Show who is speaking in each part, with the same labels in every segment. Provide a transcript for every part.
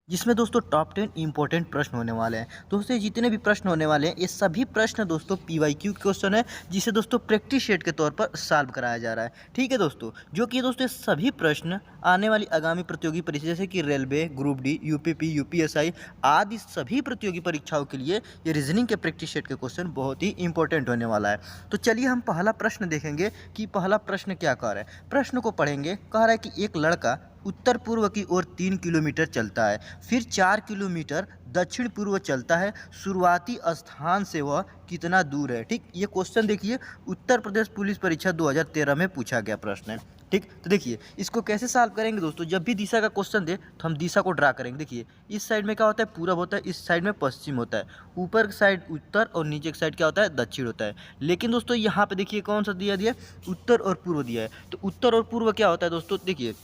Speaker 1: जिसमें दोस्तों top 10 important प्रश्न होने वाले हैं। दोस्तों ये जितने भी प्रश्न होने वाले हैं ये सभी प्रश्न दोस्तों पीवाईक्यू क्वेश्चन है, जिसे दोस्तों प्रैक्टिस शेट के तौर पर सॉल्व कराया जा रहा है। ठीक है दोस्तों, जो कि दोस्तों ये सभी प्रश्न आने वाली आगामी प्रतियोगी परीक्षा जैसे कि railway, group D, UPP, UPSI आदि सभी प्रतियोगी परीक्षाओं के लिए ये रीजनिंग के प्रैक्टिस शेट के क्वेश्चन बहुत ही इंपॉर्टेंट होने वाला है। तो चलिए हम पहला प्रश्न देखेंगे कि पहला प्रश्न क्या कह रहा है। प्रश्न को पढ़ेंगे। कह रहा है कि एक लड़का उत्तर पूर्व की ओर 3 किलोमीटर चलता है, फिर 4 किलोमीटर दक्षिण पूर्व चलता है। शुरुआती स्थान से वह कितना दूर है। ठीक, ये क्वेश्चन देखिए उत्तर प्रदेश पुलिस परीक्षा 2013 में पूछा गया प्रश्न है। ठीक, तो देखिए इसको कैसे सॉल्व करेंगे दोस्तों। जब भी दिशा का क्वेश्चन दे तो हम दिशा को ड्रा करेंगे। देखिए इस साइड में क्या होता है, पूरब होता है, इस साइड में पश्चिम होता है, ऊपर की साइड उत्तर और नीचे की साइड क्या होता है, दक्षिण होता है। लेकिन दोस्तों यहाँ पे देखिए कौन सा दिया दिया, उत्तर और पूर्व दिया है। तो उत्तर और पूर्व क्या होता है दोस्तों, देखिए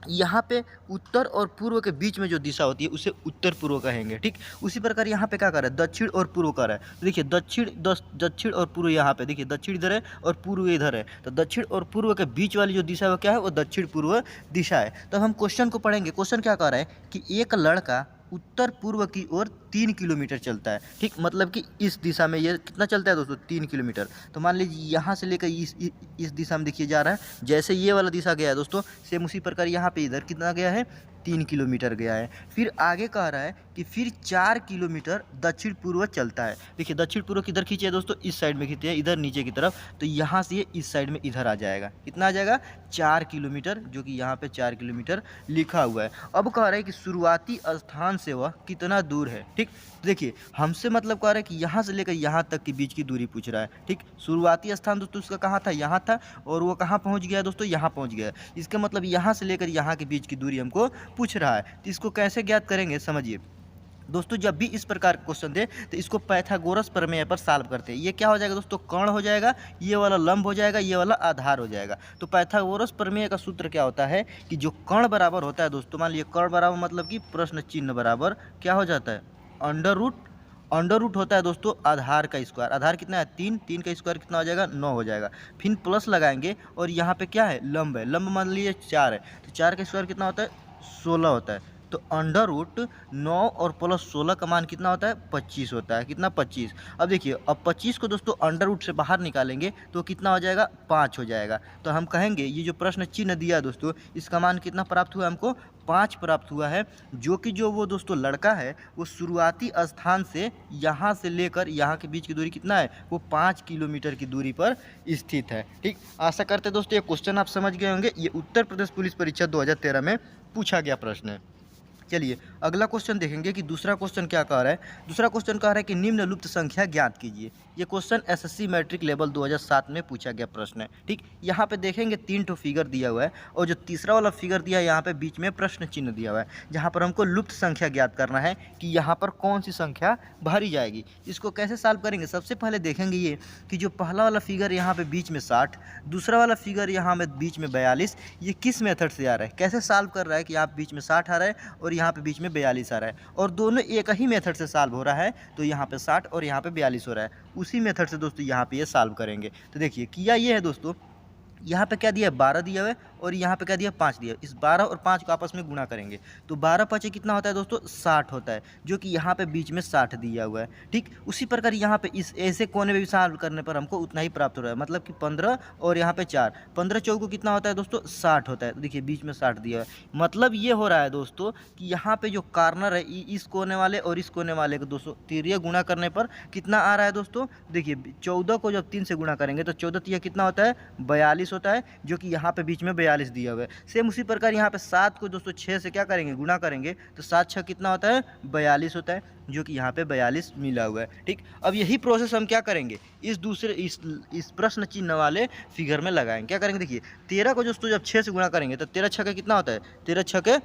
Speaker 1: यहाँ पे उत्तर और पूर्व के बीच में जो दिशा होती है उसे उत्तर पूर्व कहेंगे। ठीक, उसी प्रकार यहाँ पे क्या कर रहा है, दक्षिण और पूर्व कर रहा है। तो देखिए दक्षिण और पूर्व, यहाँ पे देखिए दक्षिण इधर है और पूर्व इधर है। तो दक्षिण और पूर्व के बीच वाली जो दिशा है वो क्या है, वो दक्षिण पूर्व दिशा है। तो हम क्वेश्चन को पढ़ेंगे। क्वेश्चन क्या कह रहा है कि एक लड़का उत्तर पूर्व की ओर 3 किलोमीटर चलता है। ठीक, मतलब कि इस दिशा में ये कितना चलता है दोस्तों, 3 किलोमीटर। तो मान लीजिए यहाँ से लेकर इस दिशा में देखिए जा रहा है। जैसे ये वाला दिशा गया है दोस्तों, सेम उसी प्रकार यहाँ पे इधर कितना गया है, 3 किलोमीटर गया है। फिर आगे कह रहा है कि फिर 4 किलोमीटर दक्षिण पूर्व चलता है। देखिए दक्षिण पूर्व किधर खींचे है दोस्तों, इस साइड में खींचे है, इधर नीचे की तरफ। तो यहाँ से ये इस साइड में इधर आ जाएगा। कितना आ जाएगा, 4 किलोमीटर, जो कि यहाँ पे 4 किलोमीटर लिखा हुआ है। अब कह रहा है कि शुरुआती स्थान से वह कितना दूर है। ठीक, देखिए हमसे मतलब कह रहा है कि यहाँ से लेकर यहाँ तक के बीच की दूरी पूछ रहा है। ठीक, शुरुआती स्थान दोस्तों उसका कहाँ था, यहाँ था, और वो कहाँ पहुँच गया दोस्तों, यहाँ पहुँच गया। इसका मतलब यहाँ से लेकर यहाँ के बीच की दूरी हमको पूछ रहा है। तो इसको कैसे ज्ञात करेंगे, समझिए दोस्तों। जब भी इस प्रकार का क्वेश्चन दे तो इसको पाइथागोरस प्रमेय पर सॉल्व करते हैं। ये क्या हो जाएगा दोस्तों, कर्ण हो जाएगा, ये वाला लंब हो जाएगा, ये वाला आधार हो जाएगा। तो पाइथागोरस प्रमेय का सूत्र क्या होता है कि जो कर्ण बराबर होता है दोस्तों, मान लीजिए कर्ण बराबर मतलब कि प्रश्न चिन्ह बराबर क्या हो जाता है, अंडर रूट होता है दोस्तों आधार का स्क्वायर। आधार कितना है, 3, 3 का स्क्वायर कितना हो जाएगा, 9 हो जाएगा। फिर प्लस लगाएंगे और यहाँ पे क्या है, लंब है, लंब मान लीजिए 4 है, तो 4 का स्क्वायर कितना होता है, 16 होता है। तो अंडर रूट 9 और प्लस 16 का मान कितना होता है, 25 होता है। कितना, 25। अब देखिए अब 25 को दोस्तों अंडर रूट से बाहर निकालेंगे तो कितना हो जाएगा, 5 हो जाएगा। तो हम कहेंगे ये जो प्रश्न चिन्ह दिया है दोस्तों, इसका मान कितना प्राप्त हुआ हमको, 5 प्राप्त हुआ है। जो कि जो वो दोस्तों लड़का है वो शुरुआती स्थान से यहाँ से लेकर यहाँ के बीच की दूरी कितना है, वो 5 किलोमीटर की दूरी पर स्थित है। ठीक, आशा करते हैं दोस्तों ये क्वेश्चन आप समझ गए होंगे। ये उत्तर प्रदेश पुलिस परीक्षा 2013 में पूछा गया प्रश्न है। चलिए अगला क्वेश्चन देखेंगे कि दूसरा क्वेश्चन क्या कह रहा है। दूसरा क्वेश्चन कह रहा है कि निम्नलिखित संख्या ज्ञात कीजिए। ये क्वेश्चन एसएससी मैट्रिक लेवल 2007 में पूछा गया प्रश्न है। ठीक, यहाँ पे देखेंगे 3 ठो फिगर दिया हुआ है और जो तीसरा वाला फिगर दिया है यहाँ पे बीच में प्रश्न चिन्ह दिया हुआ है, जहाँ पर हमको लुप्त संख्या ज्ञात करना है कि यहाँ पर कौन सी संख्या भरी जाएगी। इसको कैसे सॉल्व करेंगे, सबसे पहले देखेंगे ये कि जो पहला वाला फिगर यहाँ पे बीच में 60, दूसरा वाला फिगर यहाँ में बीच में 42, ये किस मेथड से आ रहा है, कैसे सॉल्व कर रहा है कि आप बीच में 60 आ रहा है और यहाँ पे बीच में 42 आ रहा है, और दोनों एक ही मेथड से सॉल्व हो रहा है। तो यहाँ पे 60 और यहाँ पे 42 हो रहा है। उसी मेथड से दोस्तों यहाँ पे ये सॉल्व करेंगे। तो देखिए किया ये है दोस्तों, यहाँ पे क्या दिया है, 12 दिया हुआ है और यहाँ पे क्या दिया, 5 दिया है। इस 12 और 5 को आपस में गुणा करेंगे तो 12 5 कितना होता है दोस्तों, 60 होता है, जो कि यहाँ पे बीच में 60 दिया हुआ है। ठीक, उसी प्रकार यहाँ पे इस ऐसे कोने में भी सॉल्व करने पर हमको उतना ही प्राप्त हो रहा है, मतलब कि 15 और यहाँ पे 4, 15 चौको कितना होता है दोस्तों, 60 होता है। तो देखिए बीच में 60 दिया है। मतलब ये हो रहा है दोस्तों कि यहाँ पे जो कार्नर है इस कोने वाले और इस कोने वाले को दोस्तों तिर्य गुणा करने पर कितना आ रहा है दोस्तों, देखिए 14 को जब 3 से गुणा करेंगे तो 14 तिया कितना होता है, 42 होता है, जो कि यहाँ पे बीच में 42 दिया हुआ है। सेम उसी प्रकार यहाँ पे 7 को दोस्तों 6 से क्या करेंगे, गुणा करेंगे तो 7 6 कितना होता है, 42 होता है, जो कि यहाँ पे 42 मिला हुआ है। ठीक, अब यही प्रोसेस हम क्या करेंगे, इस प्रश्न चिन्ह वाले फिगर में लगाएंगे। क्या करेंगे, देखिए 13 को दोस्तों जब 6 से गुणा करेंगे तो 13 6 कितना होता है, 13 6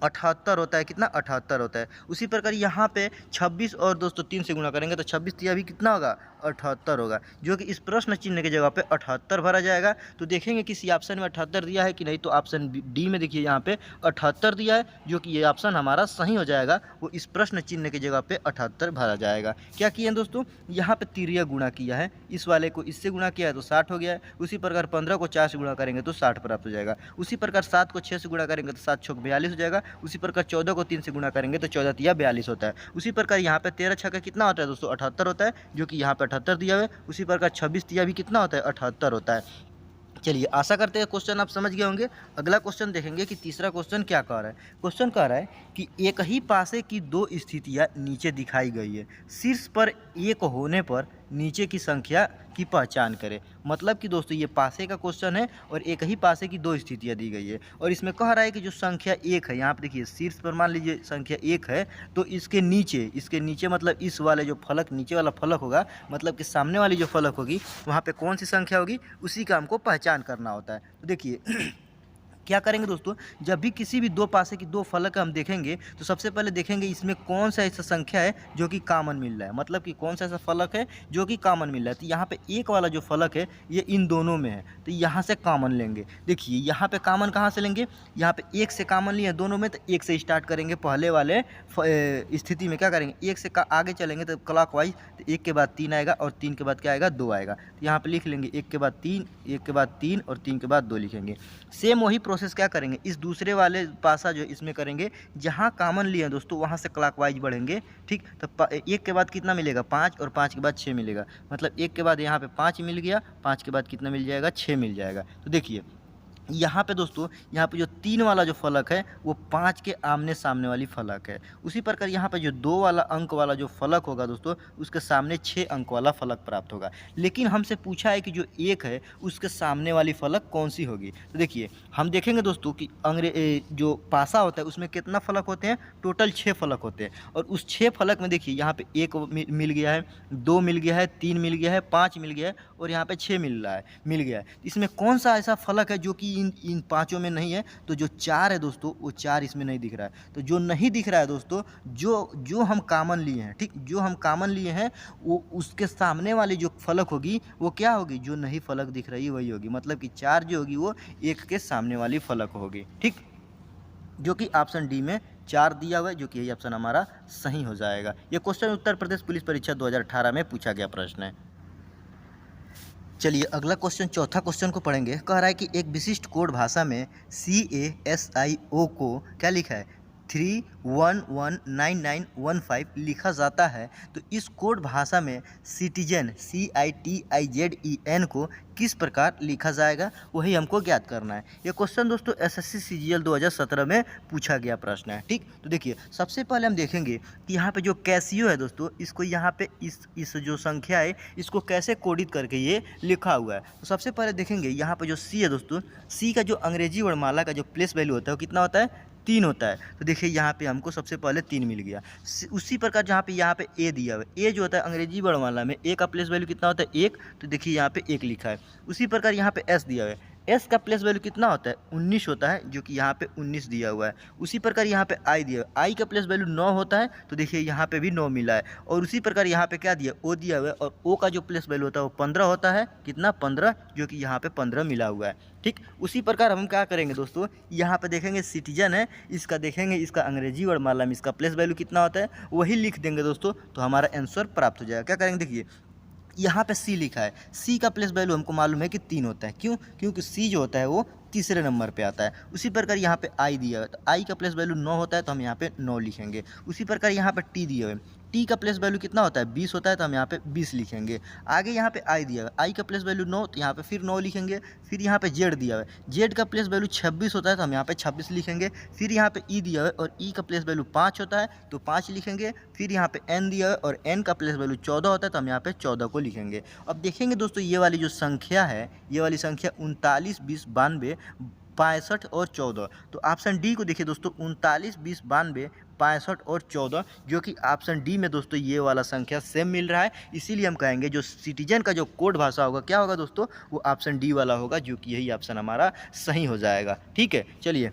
Speaker 1: 78 होता है। कितना, 78 होता है। उसी प्रकार यहाँ पे 26 और दोस्तों 3 से गुणा करेंगे तो 26 तिया भी कितना होगा, 78 होगा, जो कि इस प्रश्न चिन्ह की जगह पे 78 भरा जाएगा। तो देखेंगे किसी ऑप्शन में 78 दिया है कि नहीं, तो ऑप्शन डी में देखिए यहाँ पे 78 दिया है, जो कि ये ऑप्शन हमारा सही हो जाएगा। वो इस प्रश्न चिन्ह की जगह पे 78 भरा जाएगा। क्या किया है दोस्तों, यहाँ पे तिरिया गुणा किया है, इस वाले को इससे गुणा किया है तो 60 हो गया है। उसी प्रकार 15 को 4 से गुणा करेंगे तो 60 प्राप्त हो जाएगा। उसी प्रकार 7 को 6 से गुणा करेंगे तो 7 छक 42 हो जाएगा। उसी प्रकार 14 को 3 से गुणा करेंगे तो 14 तिया 42 होता है। उसी प्रकार यहाँ पे 13 छक्का कितना होता है दोस्तों, 78 होता है, जो कि यहाँ पे 78 दिया हुआ है। उसी प्रकार 26 तिया भी कितना होता है, 78 होता है। चलिए, आशा करते हैं क्वेश्चन आप समझ गए होंगे। अगला क्वेश्चन देखेंगे कि तीसरा क्वेश्चन क्या कह रहा है। क्वेश्चन कह रहा है कि एक ही पासे की दो स्थितियां नीचे दिखाई गई है, शीर्ष पर एक होने पर नीचे की संख्या की पहचान करें। मतलब कि दोस्तों ये पासे का क्वेश्चन है और एक ही पासे की दो स्थितियां दी गई है, और इसमें कह रहा है कि जो संख्या एक है, यहाँ पे देखिए शीर्ष पर मान लीजिए संख्या एक है, तो इसके नीचे मतलब इस वाले जो फलक, नीचे वाला फलक होगा, मतलब कि सामने वाली जो फलक होगी वहाँ पे कौन सी संख्या होगी, उसी का हमको पहचान करना होता है। तो देखिए क्या करेंगे दोस्तों, जब भी किसी भी दो पासे की दो फलक हम देखेंगे तो सबसे पहले देखेंगे इसमें कौन सा ऐसा संख्या है जो कि कॉमन मिल रहा है, मतलब कि कौन सा ऐसा फलक है जो कि कॉमन मिल रहा है। तो यहाँ पे एक वाला जो फलक है ये इन दोनों में है, तो यहाँ से कॉमन लेंगे। देखिए यहाँ पे कॉमन कहाँ से लेंगे, यहाँ पे एक से कॉमन लिए दोनों में, तो एक से स्टार्ट करेंगे। पहले वाले स्थिति में क्या करेंगे, एक से आगे चलेंगे तो क्लॉकवाइज, तो एक के बाद 3 आएगा और 3 के बाद क्या आएगा, 2 आएगा। तो यहाँ पे लिख लेंगे एक के बाद 3, एक के बाद 3 और 3 के बाद 2 लिखेंगे। सेम वही प्रोसेस क्या करेंगे, इस दूसरे वाले पासा जो इसमें करेंगे, जहाँ कॉमन लिए दोस्तों वहाँ से क्लॉकवाइज बढ़ेंगे। ठीक, तो एक के बाद कितना मिलेगा, 5, और 5 के बाद 6 मिलेगा। मतलब एक के बाद यहाँ पे 5 मिल गया, 5 के बाद कितना मिल जाएगा, 6 मिल जाएगा। तो देखिए यहाँ पे दोस्तों, यहाँ पे जो 3 वाला जो फलक है वो 5 के आमने सामने वाली फलक है। उसी प्रकार यहाँ पे जो 2 वाला अंक वाला जो फलक होगा दोस्तों, उसके सामने 6 अंक वाला फलक प्राप्त होगा। लेकिन हमसे पूछा है कि जो 1 है उसके सामने वाली फलक कौन सी होगी। तो देखिए हम देखेंगे दोस्तों कि जो पासा होता है उसमें कितना फलक होते हैं, टोटल 6 फलक होते हैं। और उस 6 फलक में देखिए यहाँ पे 1 मिल गया है, 2 मिल गया है, 3 मिल गया है, 5 मिल गया है, और यहाँ पे 6 मिल गया है। इसमें कौन सा ऐसा फलक है जो कि इन पांचों में नहीं है, तो जो 4 है दोस्तों वो 4 इसमें नहीं दिख रहा है। तो जो नहीं दिख रहा है दोस्तों, जो हम कॉमन लिए हैं, ठीक, जो हम कॉमन लिए हैं वो उसके सामने वाली जो फलक होगी वो क्या होगी, जो नहीं फलक दिख रही है वही होगी। मतलब कि 4 जो होगी वो 1 के सामने वाली फलक होगी। ठीक, जो कि ऑप्शन डी में 4 दिया हुआ है, जो कि यही ऑप्शन हमारा सही हो जाएगा। ये क्वेश्चन उत्तर प्रदेश पुलिस परीक्षा 2018 में पूछा गया प्रश्न है। चलिए अगला क्वेश्चन, चौथा क्वेश्चन को पढ़ेंगे। कह रहा है कि एक विशिष्ट कोड भाषा में CASIO को क्या लिखा है, 3119915 लिखा जाता है। तो इस कोड भाषा में सिटीजन CITIZEN को किस प्रकार लिखा जाएगा, वही हमको ज्ञात करना है। ये क्वेश्चन दोस्तों SSC CGL 2017 में पूछा गया प्रश्न है। ठीक, तो देखिए सबसे पहले हम देखेंगे कि यहाँ पे जो कैसियो है दोस्तों, इसको यहाँ पे इस जो संख्या है इसको कैसे कोडित करके ये लिखा हुआ है। तो सबसे पहले देखेंगे यहाँ पे जो C है दोस्तों, C का जो अंग्रेजी वर्णमाला का जो प्लेस वैल्यू होता है वो कितना होता है, 3 होता है। तो देखिए यहाँ पे हमको सबसे पहले 3 मिल गया। उसी प्रकार यहाँ पे A दिया हुआ है, A जो होता है अंग्रेजी वर्णमाला में A का प्लेस वैल्यू कितना होता है, 1। तो देखिए यहाँ पे 1 लिखा है। उसी प्रकार यहाँ पे S दिया हुआ है, S का प्लेस वैल्यू कितना होता है, 19 होता है, जो कि यहाँ पे 19 दिया हुआ है। उसी प्रकार यहाँ पे I दिया हुआ है, I का प्लेस वैल्यू 9 होता है। तो देखिए यहाँ पे भी 9 मिला है। और उसी प्रकार यहाँ पे क्या दिया, O दिया हुआ है, और O का जो प्लेस वैल्यू होता है वो 15 होता है। कितना, 15, जो कि यहाँ पे 15 मिला हुआ है। ठीक, उसी प्रकार हम क्या करेंगे दोस्तों, यहाँ पे देखेंगे सिटीजन है, इसका देखेंगे इसका अंग्रेजी वर्णमाला में इसका प्लेस वैल्यू कितना होता है वही लिख देंगे दोस्तों, तो हमारा आंसर प्राप्त हो जाएगा। क्या करेंगे, देखिए यहाँ पे C लिखा है, C का प्लेस वैल्यू हमको मालूम है कि 3 होता है। क्यों, क्योंकि C जो होता है वो तीसरे नंबर पे आता है। उसी प्रकार यहाँ पे I दिया है, तो I का प्लेस वैल्यू 9 होता है, तो हम यहाँ पे 9 लिखेंगे। उसी प्रकार यहाँ पे T दिया है, T का प्लेस वैल्यू कितना होता है, 20 होता है, तो हम यहाँ पे 20 लिखेंगे। आगे यहाँ पे I दिया है, I का प्लेस वैल्यू 9, तो यहाँ पे फिर 9 लिखेंगे। फिर यहाँ पे Z दिया है, Z का प्लेस वैल्यू 26 होता है, तो हम यहाँ पे 26 लिखेंगे। फिर यहाँ पे E दिया है और E का प्लेस वैल्यू 5 होता है, तो 5 लिखेंगे। फिर यहाँ पे N दिया है और N का प्लेस वैल्यू 14 होता है, तो हम यहाँ पे 14 को लिखेंगे। अब देखेंगे दोस्तों ये वाली जो संख्या है, ये वाली संख्या 39, 20, 92, 65 और 14। तो ऑप्शन डी को देखिए दोस्तों, 39, 20, 92, 65 और 14, जो कि ऑप्शन डी में दोस्तों ये वाला संख्या सेम मिल रहा है। इसीलिए हम कहेंगे जो सिटीजन का जो कोड भाषा होगा क्या होगा दोस्तों, वो ऑप्शन डी वाला होगा, जो कि यही ऑप्शन हमारा सही हो जाएगा। ठीक है, चलिए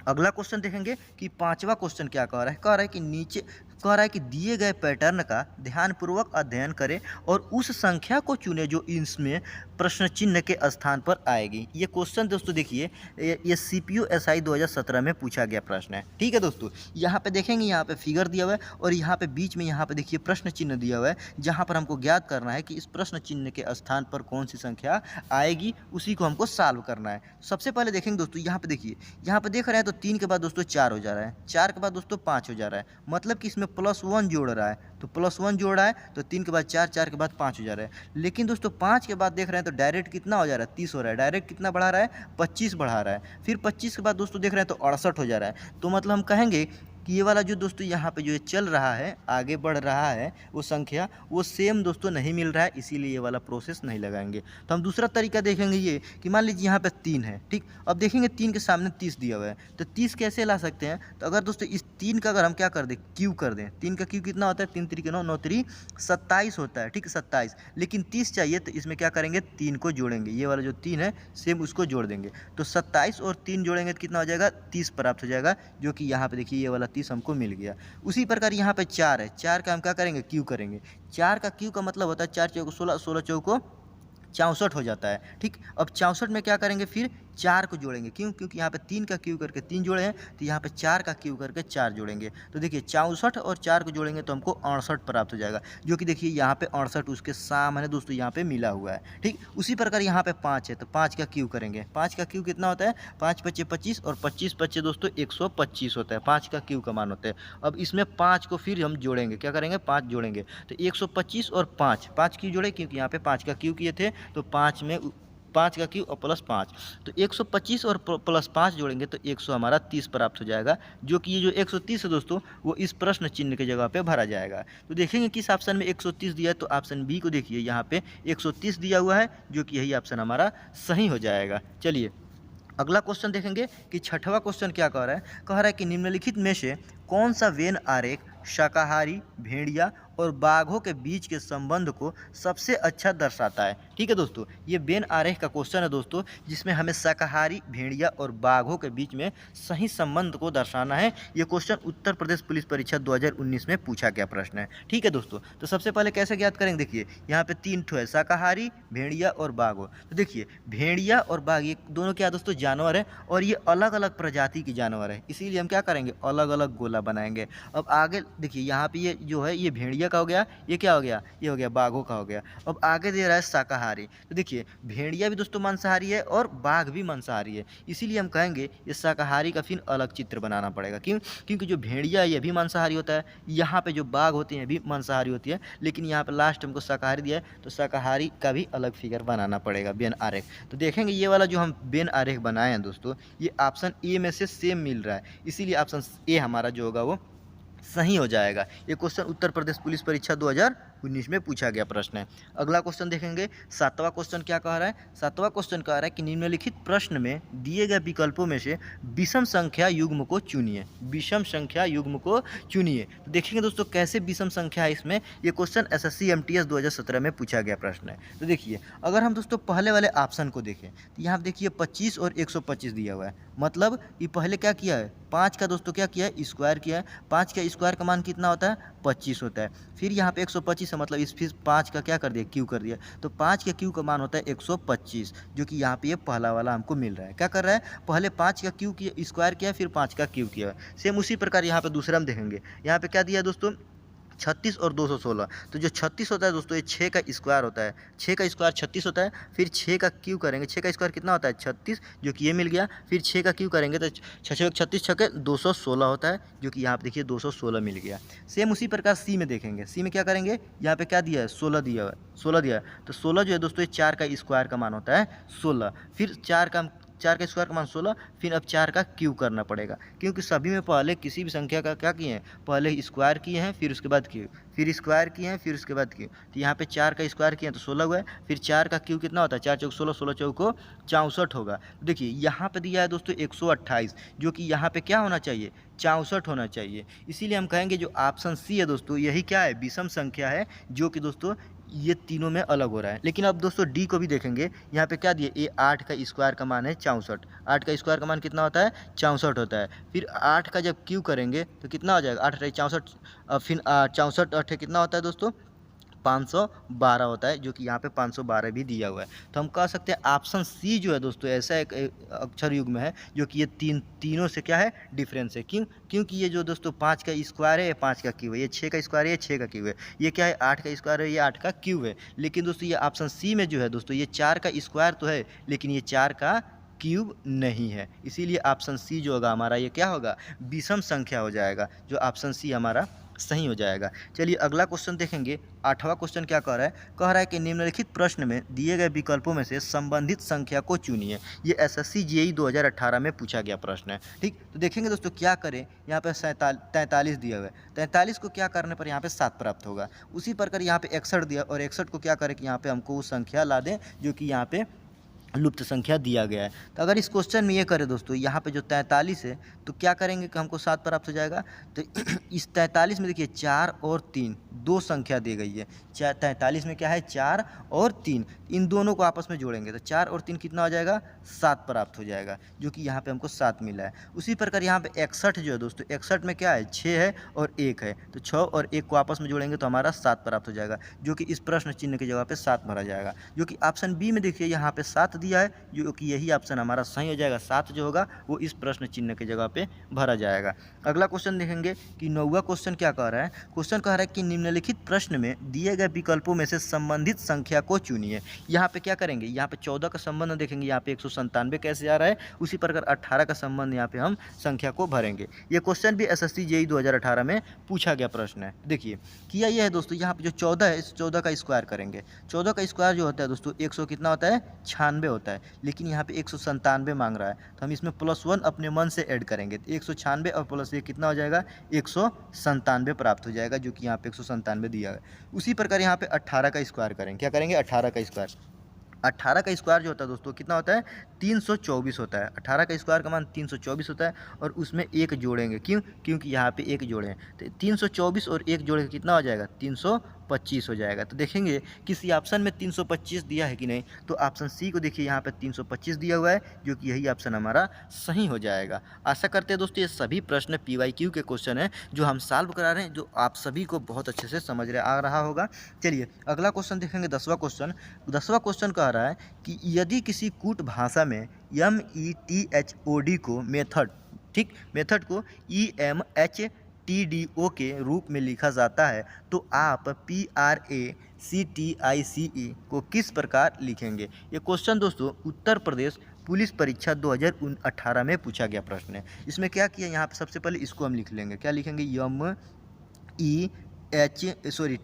Speaker 1: अगला क्वेश्चन देखेंगे कि 5वां क्वेश्चन क्या कह रहा है। कह रहा है कि नीचे कह रहा है कि दिए गए पैटर्न का ध्यानपूर्वक अध्ययन करें और उस संख्या को चुनें जो इसमें प्रश्न चिन्ह के स्थान पर आएगी। ये क्वेश्चन दोस्तों देखिए ये CPU SI 2017 में पूछा गया प्रश्न है। ठीक है दोस्तों, यहाँ पे देखेंगे, यहाँ पे फिगर दिया हुआ है और यहाँ पे बीच में यहाँ पे देखिए प्रश्न चिन्ह दिया हुआ है, जहाँ पर हमको ज्ञात करना है कि इस प्रश्न चिन्ह के स्थान पर कौन सी संख्या आएगी, उसी को हमको सॉल्व करना है। सबसे पहले देखेंगे दोस्तों, यहाँ पे देखिए, यहाँ पे देख रहे हैं तो 3 के बाद दोस्तों 4 हो जा रहा है, 4 के बाद दोस्तों 5 हो जा रहा है, मतलब कि इसमें +1 जोड़ रहा है, तो +1 जोड़ रहा है तो 3 के बाद 4, 4 के बाद 5 हो जा रहा है। लेकिन दोस्तों 5 के बाद देख रहे हैं तो डायरेक्ट कितना हो जा रहा है, 30 हो रहा है, डायरेक्ट कितना बढ़ा रहा है, 25 बढ़ा रहा है। फिर 25 के बाद दोस्तों देख रहे हैं तो 68 हो जा रहा है। तो मतलब हम कहेंगे कि ये वाला जो दोस्तों यहाँ पे जो चल रहा है, आगे बढ़ रहा है, वो संख्या वो सेम दोस्तों नहीं मिल रहा है, इसीलिए ये वाला प्रोसेस नहीं लगाएंगे। तो हम दूसरा तरीका देखेंगे ये कि मान लीजिए यहाँ पे 3 है, ठीक। अब देखेंगे 3 के सामने 30 दिया हुआ है, तो 30 कैसे ला सकते हैं। तो अगर दोस्तों इस 3 का अगर हम क्या कर दें, क्यू कर दें, 3 का क्यू कितना होता है, 3 3 के 9, 9 3 27 होता है, ठीक, 27। लेकिन 30 चाहिए तो इसमें क्या करेंगे, 3 को जोड़ेंगे, ये वाला जो 3 है सेम उसको जोड़ देंगे, तो 27 और 3 जोड़ेंगे तो कितना हो जाएगा, 30 प्राप्त हो जाएगा, जो कि यहाँ पे देखिए ये वाला 30 हमको मिल गया। उसी प्रकार यहाँ पे 4 है, 4 का हम क्या करेंगे, क्यू करेंगे। 4 का क्यू का मतलब होता है 4 चौको 16, 16 चौको 64 हो जाता है, ठीक। अब 64 में क्या करेंगे, फिर 4 को जोड़ेंगे, क्यों, क्योंकि यहाँ पे 3 का क्यू करके 3 जोड़े हैं, तो यहाँ पे 4 का क्यू करके 4 जोड़ेंगे। तो देखिए 64 और 4 को जोड़ेंगे तो हमको 68 प्राप्त हो जाएगा, जो कि देखिए यहाँ पे 68 उसके सामने दोस्तों यहाँ पे मिला हुआ है, ठीक। उसी प्रकार यहाँ पे 5 है, तो 5 का क्यू करेंगे, 5 का क्यू कितना होता है, 5 पच्चे 25 और 25 पच्चे दोस्तों 125 होता है, 5 का क्यू का मान होता है। अब इसमें 5 को फिर हम जोड़ेंगे, क्या करेंगे, 5 जोड़ेंगे, तो 125 और 5 क्यू जोड़े, क्योंकि यहाँ पे 5 का क्यू किए थे, तो 5 में 5 का क्यू और +5, तो 125 और +5 जोड़ेंगे तो 100 हमारा 30 प्राप्त हो जाएगा, जो कि ये जो 130 है दोस्तों वो इस प्रश्न चिन्ह की जगह पे भरा जाएगा। तो देखेंगे किस ऑप्शन में 130 दिया है, तो ऑप्शन बी को देखिए, यहाँ पे 130 दिया हुआ है, जो कि यही ऑप्शन हमारा सही हो जाएगा। चलिए अगला क्वेश्चन देखेंगे कि छठवां क्वेश्चन क्या कह रहा है कि निम्नलिखित में से कौन सा वेन आरेख शाकाहारी, भेड़िया और बाघों के बीच के संबंध को सबसे अच्छा दर्शाता है। ठीक है दोस्तों, ये वेन आरेख का क्वेश्चन है दोस्तों, जिसमें हमें शाकाहारी, भेड़िया और बाघों के बीच में सही संबंध को दर्शाना है। ये क्वेश्चन उत्तर प्रदेश पुलिस परीक्षा 2019 में पूछा गया प्रश्न है। ठीक है दोस्तों, तो सबसे पहले कैसे ज्ञात करेंगे, देखिए यहाँ पे 3 ठो है, शाकाहारी, भेड़िया और बाघ। तो देखिए भेड़िया और बाघ ये दोनों क्या दोस्तों, जानवर है, और ये अलग अलग प्रजाति की जानवर है, इसीलिए हम क्या करेंगे, अलग अलग गोला बनाएंगे। अब आगे देखिए यहाँ पे ये जो है ये भेड़िया का हो गया, ये क्या हो गया, ये हो गया बाघों का हो गया। अब आगे दे रहा है शाकाहारी, तो देखिए भेड़िया भी दोस्तों मांसाहारी है और बाघ भी मांसाहारी है, इसीलिए हम कहेंगे ये शाकाहारी का फिर अलग चित्र बनाना पड़ेगा। क्यों, क्योंकि जो भेड़िया है ये भी मांसाहारी होता है, यहाँ पे जो बाघ होती हैं भी मांसाहारी होती है, लेकिन यहाँ पे लास्ट हमको शाकाहारी दिया है, तो शाकाहारी का भी अलग फिगर बनाना पड़ेगा, वेन आरेख। तो देखेंगे ये वाला जो हम वेन आरेख बनाए हैं दोस्तों, ये ऑप्शन ए में से सेम मिल रहा है, इसीलिए ऑप्शन ए हमारा जो होगा वो सही हो जाएगा। ये क्वेश्चन उत्तर प्रदेश पुलिस परीक्षा 2019 में पूछा गया प्रश्न है। अगला क्वेश्चन देखेंगे, 7वां क्वेश्चन क्या कह रहा है। 7वां क्वेश्चन कह रहा है कि निम्नलिखित प्रश्न में दिए गए विकल्पों में से विषम संख्या युग्म को चुनिए। विषम संख्या युग्म को चुनिए। तो देखेंगे दोस्तों कैसे विषम संख्या है इसमें। ये क्वेश्चन SSC MTS 2017 में पूछा गया प्रश्न है। तो देखिए अगर हम दोस्तों पहले वाले ऑप्शन को देखें तो यहाँ देखिए 25 और 125 दिया हुआ है, मतलब ये पहले क्या किया है, 5 का दोस्तों क्या किया है, स्क्वायर किया है। 5 का स्क्वायर का मान कितना होता है, 25 होता है। फिर यहाँ पे 125 है, मतलब इस फिर 5 का क्या कर दिया, क्यू कर दिया, तो 5 का क्यू का मान होता है 125, जो कि यहाँ पे ये पहला वाला हमको मिल रहा है। क्या कर रहा है, पहले 5 का क्यू किया, स्क्वायर किया, फिर 5 का क्यू किया। सेम उसी प्रकार यहाँ पे दूसरा हम देखेंगे, यहाँ पे क्या दिया है दोस्तों, 36 और 216। तो जो 36 होता है दोस्तों ये 6 का स्क्वायर होता है, 6 का स्क्वायर 36 होता है। फिर 6 का क्यू करेंगे, 6 का स्क्वायर कितना होता है, 36, जो कि ये मिल गया। फिर 6 का क्यू करेंगे तो 6 36 6 216 होता है, जो कि यहाँ पे देखिए 216 मिल गया। सेम उसी प्रकार सी में देखेंगे, सी में क्या करेंगे, यहाँ पे क्या दिया है, 16 दिया हुआ है, 16 दिया है। तो 16 जो है दोस्तों ये 4 का स्क्वायर का मान होता है 16। फिर 4 का स्क्वायर का मान 16, फिर अब 4 का क्यू करना पड़ेगा, क्योंकि सभी में पहले किसी भी संख्या का क्या किए हैं, पहले स्क्वायर किए हैं, फिर उसके बाद क्यू, फिर स्क्वायर किए हैं, फिर उसके बाद क्यू। तो यहाँ पे 4 का स्क्वायर किए हैं तो 16 हुआ है। फिर 4 का क्यू कितना होता है, 4 चौक 16, 16 चौक को 64 होगा। तो देखिए यहाँ पे दिया है दोस्तों 128, जो कि यहाँ पे क्या होना चाहिए, 64 होना चाहिए। इसीलिए हम कहेंगे जो ऑप्शन सी है दोस्तों, यही क्या है, विषम संख्या है, जो कि दोस्तों ये तीनों में अलग हो रहा है। लेकिन अब दोस्तों डी को भी देखेंगे, यहाँ पे क्या दिए, ये 8 का स्क्वायर का मान है 64। 8 का स्क्वायर का मान कितना होता है, 64 होता है। फिर 8 का जब क्यू करेंगे तो कितना हो जाएगा, 8 8 64, फिर 64 8 कितना होता है दोस्तों, 512 होता है, जो कि यहाँ पे 512 भी दिया हुआ है। तो हम कह सकते हैं ऑप्शन सी जो है दोस्तों ऐसा एक अक्षर युग्म है जो कि ये तीनों से क्या है, डिफरेंस है। क्यों, क्योंकि ये जो दोस्तों 5 का स्क्वायर है ये 5 का क्यूब है, ये 6 का स्क्वायर है ये 6 का क्यूब है, ये क्या है 8 का स्क्वायर है ये 8 का क्यूब है। लेकिन दोस्तों ये ऑप्शन सी में जो है दोस्तों ये 4 का स्क्वायर तो है लेकिन ये 4 का क्यूब नहीं है। इसीलिए ऑप्शन सी जो होगा हमारा ये क्या होगा, विषम संख्या हो जाएगा, जो ऑप्शन सी हमारा सही हो जाएगा। चलिए अगला क्वेश्चन देखेंगे। 8वां क्वेश्चन क्या कह रहा है, कह रहा है कि निम्नलिखित प्रश्न में दिए गए विकल्पों में से संबंधित संख्या को चुनिए। ये एसएससी जेईई 2018 में पूछा गया प्रश्न है। ठीक, तो देखेंगे दोस्तों क्या करें, यहाँ पे 43 दिया हुआ है, 43 को क्या करने पर यहाँ पे 7 प्राप्त होगा। उसी प्रकार यहाँ पे 61 दिया, और 61 को क्या करें कि यहाँ पे हमको वो संख्या ला दें जो कि यहाँ पे लुप्त संख्या दिया गया है। तो अगर इस क्वेश्चन में ये करें दोस्तों, यहाँ पे जो 43 है तो क्या करेंगे कि हमको 7 प्राप्त हो जाएगा। तो इस 43 में देखिए 4 और 3 दो संख्या दी गई है। 43 में क्या है, 4 और 3, इन दोनों को आपस में जोड़ेंगे तो 4 और 3 कितना हो जाएगा, 7 प्राप्त हो जाएगा, जो कि यहाँ पे हमको 7 मिला है। उसी प्रकार यहाँ पे 61 जो है दोस्तों, 61 में क्या है, 6 है और 1 है, तो 6 और 1 को आपस में जोड़ेंगे तो हमारा 7 प्राप्त हो जाएगा, जो कि इस प्रश्न चिन्ह की जगह पे 7 भरा जाएगा। जो कि ऑप्शन बी में देखिए यहाँ पे 7 दिया है, जो कि यही ऑप्शन हमारा सही हो जाएगा। 7 जो होगा वो इस प्रश्न चिन्ह की जगह पे भरा जाएगा। अगला क्वेश्चन देखेंगे कि 9वां क्वेश्चन क्या कह रहा है। क्वेश्चन कह रहा है कि निम्नलिखित प्रश्न में दिए गए विकल्पों में से संबंधित संख्या को चुनिए। यहाँ पे क्या करेंगे, यहाँ पे 14 का संबंध देखेंगे, यहाँ पे 197 कैसे आ रहा है, उसी प्रकार 18 का संबंध यहाँ पे हम संख्या को भरेंगे। ये क्वेश्चन भी एसएससी जेईई 2018 में पूछा गया प्रश्न है। देखिए किया यह है दोस्तों, यहाँ पे जो 14 है इस 14 का स्क्वायर करेंगे। 14 का स्क्वायर जो होता है दोस्तों 100 कितना होता है, 96 होता है, लेकिन यहाँ पे 197 मांग रहा है, तो हम इसमें +1 अपने मन से ऐड करेंगे, तो 196 और +1 कितना हो जाएगा, 197 प्राप्त हो जाएगा, जो कि यहाँ पे 197 दिया है। उसी प्रकार यहाँ पे 18 का स्क्वायर करेंगे, क्या करेंगे, 18 का स्क्वायर। 18 का स्क्वायर जो होता है दोस्तों कितना होता है, 324 होता है। 18 का स्क्वायर का मान 324 होता है, और उसमें 1 जोड़ेंगे, क्यों, क्योंकि यहाँ पे 1 जोड़े हैं, तो 324 और 1 जोड़ के कितना हो जाएगा, 325 हो जाएगा। तो देखेंगे किसी ऑप्शन में 325 दिया है कि नहीं, तो ऑप्शन सी को देखिए यहाँ पे 325 दिया हुआ है, जो कि यही ऑप्शन हमारा सही हो जाएगा। आशा करते हैं दोस्तों ये सभी प्रश्न PYQ के क्वेश्चन हैं जो हम सॉल्व करा रहे हैं, जो आप सभी को बहुत अच्छे से समझ आ रहा होगा। चलिए अगला क्वेश्चन देखेंगे, 10वां क्वेश्चन। 10वां क्वेश्चन कह रहा है कि यदि किसी कूट भाषा में METHOD को मेथड, ठीक, मेथड को EMHTDO के रूप में लिखा जाता है, तो आप PRACTICE को किस प्रकार लिखेंगे। ये क्वेश्चन दोस्तों उत्तर प्रदेश पुलिस परीक्षा 2018 में पूछा गया प्रश्न है। इसमें क्या किया, यहाँ पे सबसे पहले इसको हम लिख लेंगे, क्या लिखेंगे,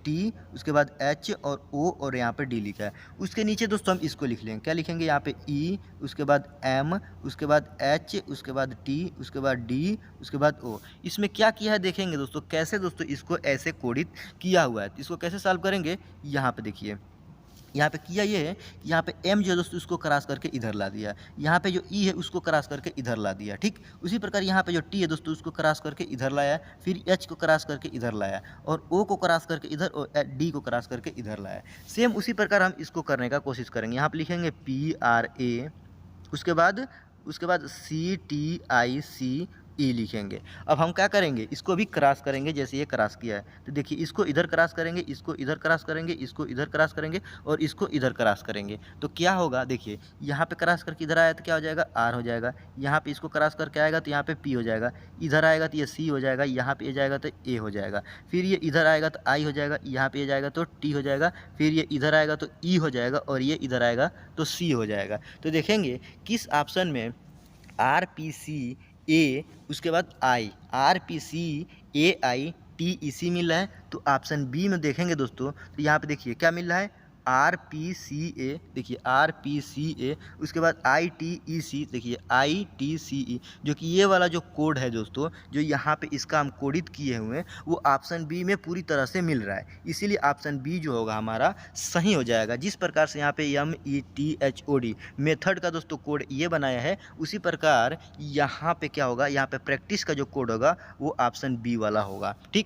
Speaker 1: T, उसके बाद H और O और यहाँ पे D लिखा है। उसके नीचे दोस्तों हम इसको लिख लेंगे, क्या लिखेंगे, यहाँ पे E, उसके बाद M, उसके बाद H, उसके बाद T, उसके बाद D, उसके बाद O। इसमें क्या किया है देखेंगे दोस्तों, कैसे दोस्तों इसको ऐसे कोडित किया हुआ है। तो इसको कैसे सॉल्व करेंगे, यहाँ पे देखिए, यहाँ पे किया ये है कि यहाँ पे M जो है दोस्तों इसको क्रॉस करके इधर ला दिया, यहाँ पे जो E है उसको क्रॉस करके इधर ला दिया, ठीक। उसी प्रकार यहाँ पे जो T है दोस्तों उसको क्रॉस करके इधर लाया, फिर H को क्रॉस करके इधर लाया, और O को क्रॉस करके इधर, और D को क्रॉस करके इधर लाया। सेम उसी प्रकार हम इसको करने का कोशिश करेंगे। यहाँ पे लिखेंगे PRA, उसके बाद CTICE लिखेंगे। अब हम क्या करेंगे, इसको भी क्रॉस करेंगे, जैसे ये क्रॉस किया है, तो देखिए इसको इधर क्रॉस करेंगे, इसको इधर क्रॉस करेंगे, इसको इधर क्रॉस करेंगे, और इसको इधर क्रॉस करेंगे, तो क्या होगा, देखिए यहाँ पे क्रॉस करके इधर आया तो क्या हो जाएगा, R हो जाएगा। यहाँ पे इसको क्रॉस करके आएगा तो यहाँ पे P हो जाएगा, इधर आएगा तो ये C हो जाएगा, यहाँ पे जाएगा तो A हो जाएगा, फिर ये इधर आएगा तो I हो जाएगा, यहाँ पे जाएगा तो T हो जाएगा, फिर ये इधर आएगा तो E हो जाएगा, और ये इधर आएगा तो C हो जाएगा। तो देखेंगे किस ऑप्शन में RPCA, उसके बाद RPCAITEC मिल रहा है, तो ऑप्शन बी में देखेंगे दोस्तों, तो यहाँ पे देखिए क्या मिल रहा है, RPCA, देखिए RPCA, उसके बाद ITEC, देखिए ITCE, जो कि ये वाला जो कोड है दोस्तों, जो यहाँ पे इसका हम कोडित किए हुए हैं, वो ऑप्शन बी में पूरी तरह से मिल रहा है, इसीलिए ऑप्शन बी जो होगा हमारा सही हो जाएगा। जिस प्रकार से यहाँ पे METHOD मेथड का दोस्तों कोड ये बनाया है, उसी प्रकार यहाँ पे क्या होगा, यहाँ पे प्रैक्टिस का जो कोड होगा वो ऑप्शन बी वाला होगा, ठीक।